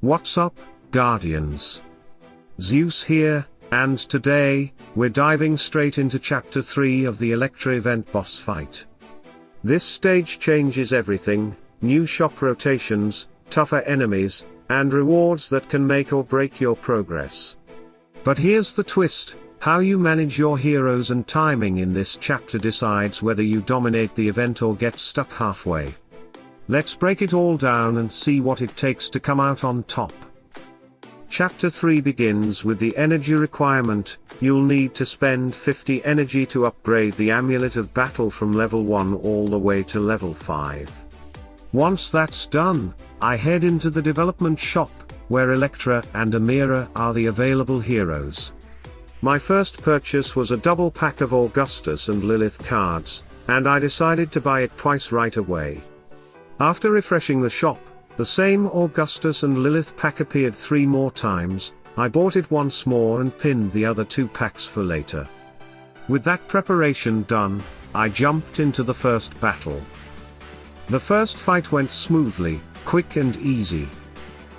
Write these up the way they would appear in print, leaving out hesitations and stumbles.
What's up, Guardians? Zeus here, and today, we're diving straight into Chapter 3 of the Electra Event Boss fight. This stage changes everything: new shop rotations, tougher enemies, and rewards that can make or break your progress. But here's the twist: how you manage your heroes and timing in this chapter decides whether you dominate the event or get stuck halfway. Let's break it all down and see what it takes to come out on top. Chapter 3 begins with the energy requirement. You'll need to spend 50 energy to upgrade the Amulet of Battle from level 1 all the way to level 5. Once that's done, I head into the development shop, where Electra and Amira are the available heroes. My first purchase was a double pack of Augustus and Lilith cards, and I decided to buy it twice right away. After refreshing the shop, the same Augustus and Lilith pack appeared 3 more times. I bought it once more and pinned the other 2 packs for later. With that preparation done, I jumped into the first battle. The first fight went smoothly, quick and easy.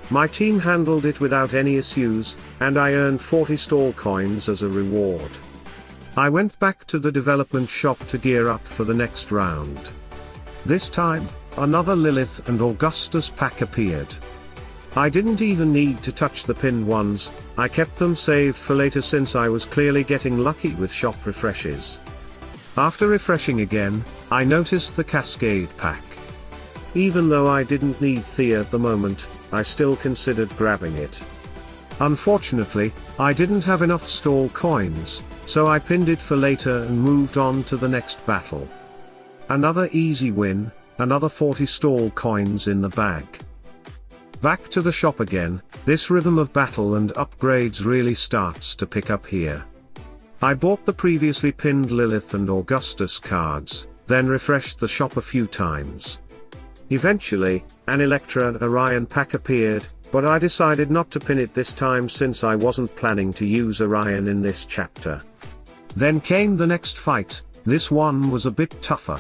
My team handled it without any issues, and I earned 40 stall coins as a reward. I went back to the development shop to gear up for the next round. This time, another Lilith and Augustus pack appeared. I didn't even need to touch the pinned ones. I kept them saved for later since I was clearly getting lucky with shop refreshes. After refreshing again, I noticed the Cascade pack. Even though I didn't need Thea at the moment, I still considered grabbing it. Unfortunately, I didn't have enough stall coins, so I pinned it for later and moved on to the next battle. Another easy win, another 40 stall coins in the bag. Back to the shop again. This rhythm of battle and upgrades really starts to pick up here. I bought the previously pinned Lilith and Augustus cards, then refreshed the shop a few times. Eventually, an Electra and Orion pack appeared, but I decided not to pin it this time since I wasn't planning to use Orion in this chapter. Then came the next fight. This one was a bit tougher.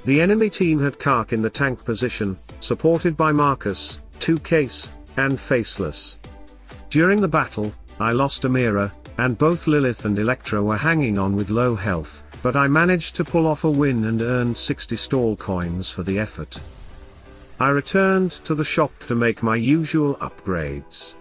The enemy team had Kark in the tank position, supported by Marcus, 2Case, and Faceless. During the battle, I lost Amira, and both Lilith and Electra were hanging on with low health, but I managed to pull off a win and earned 60 stall coins for the effort. I returned to the shop to make my usual upgrades.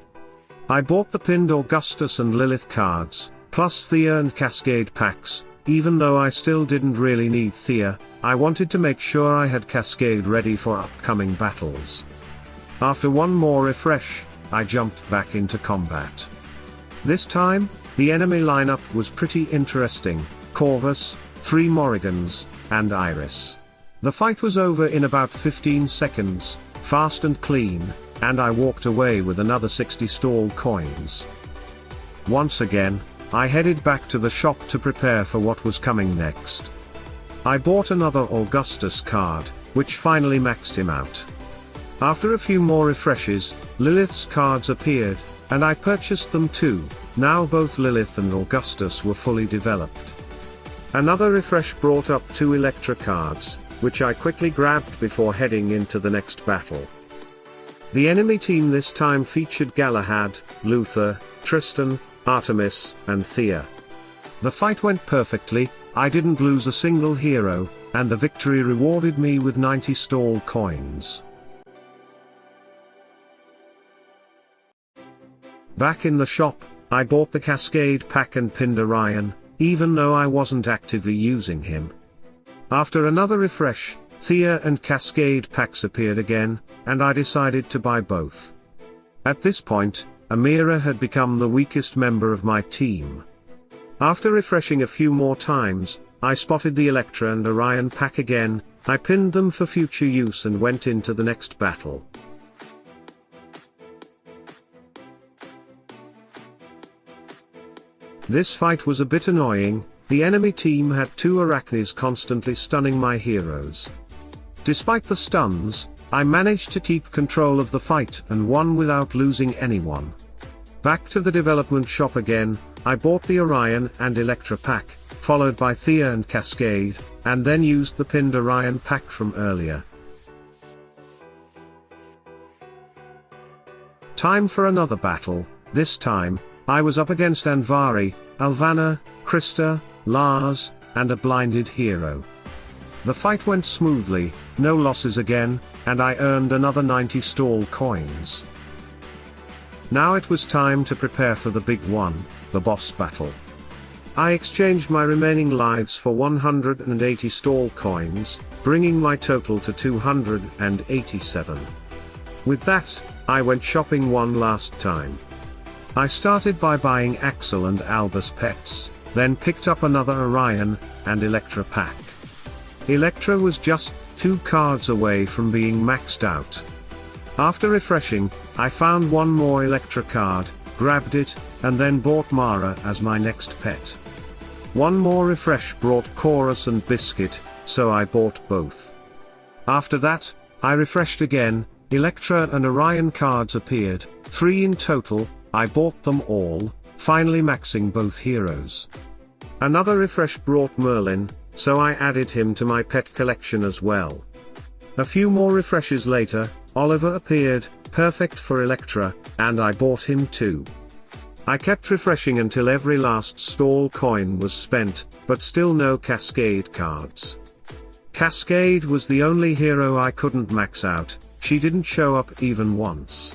I bought the pinned Augustus and Lilith cards, plus Thea and Cascade packs. Even though I still didn't really need Thea, I wanted to make sure I had Cascade ready for upcoming battles. After one more refresh, I jumped back into combat. This time, the enemy lineup was pretty interesting: Corvus, 3 Morrigans, and Iris. The fight was over in about 15 seconds, fast and clean, and I walked away with another 60 stall coins. Once again, I headed back to the shop to prepare for what was coming next. I bought another Augustus card, which finally maxed him out. After a few more refreshes, Lilith's cards appeared, and I purchased them too. Now both Lilith and Augustus were fully developed. Another refresh brought up 2 Electra cards, which I quickly grabbed before heading into the next battle. The enemy team this time featured Galahad, Luther, Tristan, Artemis, and Thea. The fight went perfectly. I didn't lose a single hero, and the victory rewarded me with 90 stall coins. Back in the shop, I bought the Cascade pack and pinned Orion, even though I wasn't actively using him. After another refresh, Thea and Cascade packs appeared again, and I decided to buy both. At this point, Amira had become the weakest member of my team. After refreshing a few more times, I spotted the Electra and Orion pack again. I pinned them for future use and went into the next battle. This fight was a bit annoying. The enemy team had 2 Arachnes constantly stunning my heroes. Despite the stuns, I managed to keep control of the fight and won without losing anyone. Back to the development shop again, I bought the Orion and Electra pack, followed by Thea and Cascade, and then used the pinned Orion pack from earlier. Time for another battle. This time, I was up against Anvari, Alvana, Krista, Lars, and a blinded hero. The fight went smoothly, no losses again, and I earned another 90 stall coins. Now it was time to prepare for the big one, the boss battle. I exchanged my remaining lives for 180 stall coins, bringing my total to 287. With that, I went shopping one last time. I started by buying Axel and Albus pets, then picked up another Orion and Electra pack. Electra was just 2 cards away from being maxed out. After refreshing, I found one more Electra card, grabbed it, and then bought Mara as my next pet. One more refresh brought Chorus and Biscuit, so I bought both. After that, I refreshed again, Electra and Orion cards appeared, 3 in total, I bought them all, finally maxing both heroes. Another refresh brought Merlin, so I added him to my pet collection as well. A few more refreshes later, Oliver appeared, perfect for Electra, and I bought him too. I kept refreshing until every last stall coin was spent, but still no Cascade cards. Cascade was the only hero I couldn't max out, she didn't show up even once.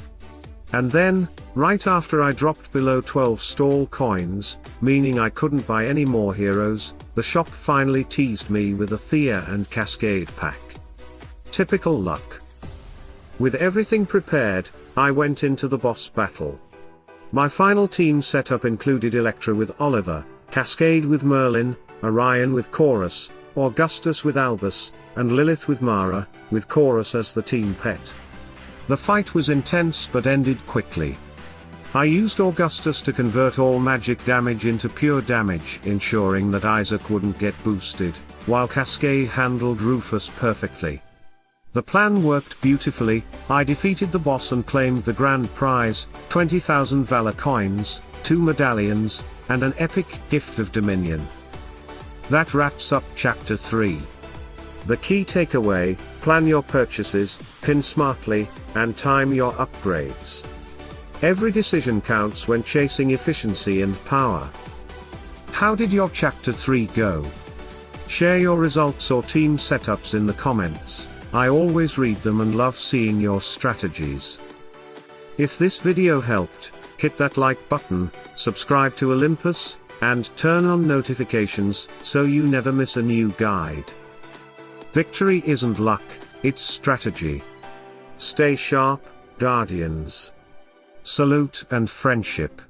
And then, right after I dropped below 12 stall coins, meaning I couldn't buy any more heroes, the shop finally teased me with a Thea and Cascade pack. Typical luck. With everything prepared, I went into the boss battle. My final team setup included Electra with Oliver, Cascade with Merlin, Orion with Chorus, Augustus with Albus, and Lilith with Mara, with Chorus as the team pet. The fight was intense but ended quickly. I used Augustus to convert all magic damage into pure damage, ensuring that Isaac wouldn't get boosted, while Cascade handled Rufus perfectly. The plan worked beautifully. I defeated the boss and claimed the grand prize, 20,000 Valor coins, 2 medallions, and an epic gift of Dominion. That wraps up Chapter 3. The key takeaway: plan your purchases, pin smartly, and time your upgrades. Every decision counts when chasing efficiency and power. How did your Chapter 3 go? Share your results or team setups in the comments. I always read them and love seeing your strategies. If this video helped, hit that like button, subscribe to Olympus, and turn on notifications so you never miss a new guide. Victory isn't luck, it's strategy. Stay sharp, Guardians. Salute and friendship.